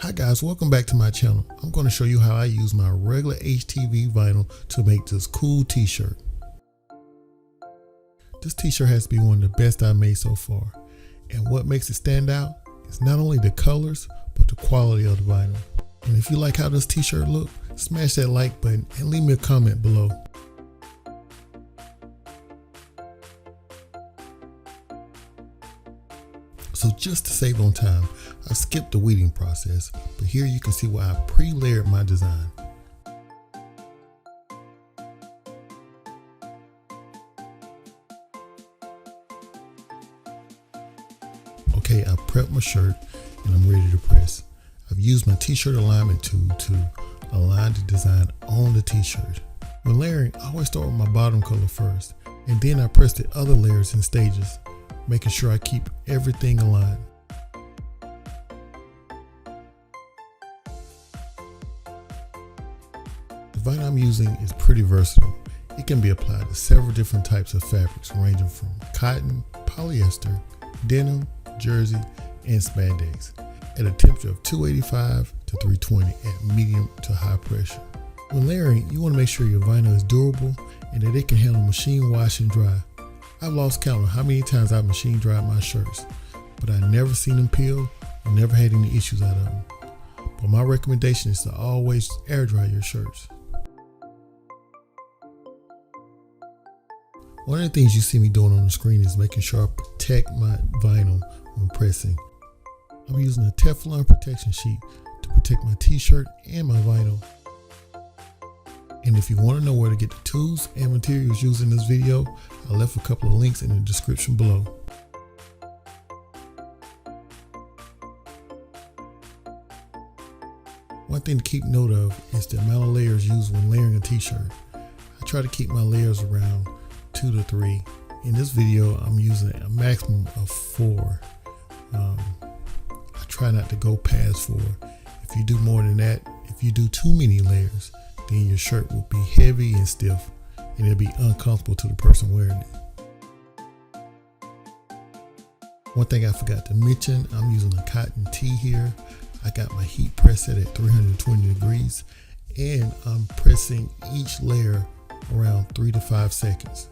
Hi guys, welcome back to my channel. I'm going to show you how I use my regular HTV vinyl to make this cool t-shirt. This t-shirt has to be one of the best I've made so far. And what makes it stand out is not only the colors, but the quality of the vinyl. And if you like how this t-shirt look, smash that like button and leave me a comment below. So just to save on time, I skipped the weeding process, but here you can see where I pre-layered my design. Okay, I prepped my shirt and I'm ready to press. I've used my t-shirt alignment tool to align the design on the t-shirt. When layering, I always start with my bottom color first, and then I press the other layers in stages, making sure I keep everything aligned. The vinyl I'm using is pretty versatile. It can be applied to several different types of fabrics ranging from cotton, polyester, denim, jersey, and spandex at a temperature of 285 to 320 at medium to high pressure. When layering, you want to make sure your vinyl is durable and that it can handle machine wash and dry. I've lost count on how many times I've machine dried my shirts, but I never seen them peel or never had any issues out of them. But my recommendation is to always air dry your shirts. One of the things you see me doing on the screen is making sure I protect my vinyl when pressing. I'm using a Teflon protection sheet to protect my t-shirt and my vinyl. And if you want to know where to get the tools and materials used in this video, I left a couple of links in the description below. One thing to keep note of is the amount of layers used when layering a t-shirt. I try to keep my layers around 2 to 3. In this video, I'm using a maximum of 4. I try not to go past 4. If you do more than that, if you do too many layers, then your shirt will be heavy and stiff, and it'll be uncomfortable to the person wearing it. One thing I forgot to mention, I'm using a cotton tee here. I got my heat press set at 320 degrees, and I'm pressing each layer around 3 to 5 seconds.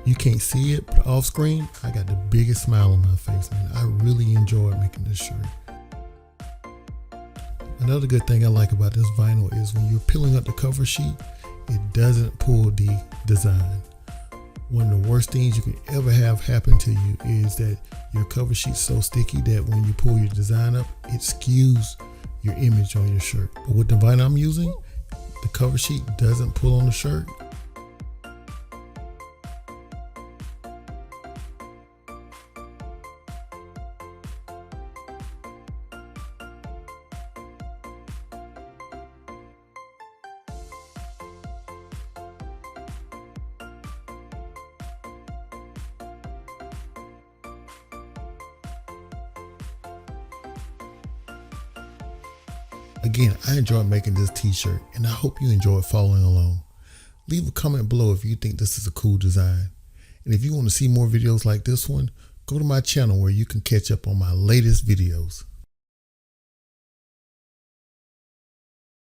You can't see it, but off screen, I got the biggest smile on my face, man. I really enjoyed making this shirt. Another good thing I like about this vinyl is when you're peeling up the cover sheet, it doesn't pull the design. One of the worst things you can ever have happen to you is that your cover sheet's so sticky that when you pull your design up, it skews your image on your shirt. But with the vinyl I'm using, the cover sheet doesn't pull on the shirt. Again, I enjoyed making this t-shirt and I hope you enjoyed following along. Leave a comment below if you think this is a cool design. And if you want to see more videos like this one, go to my channel where you can catch up on my latest videos.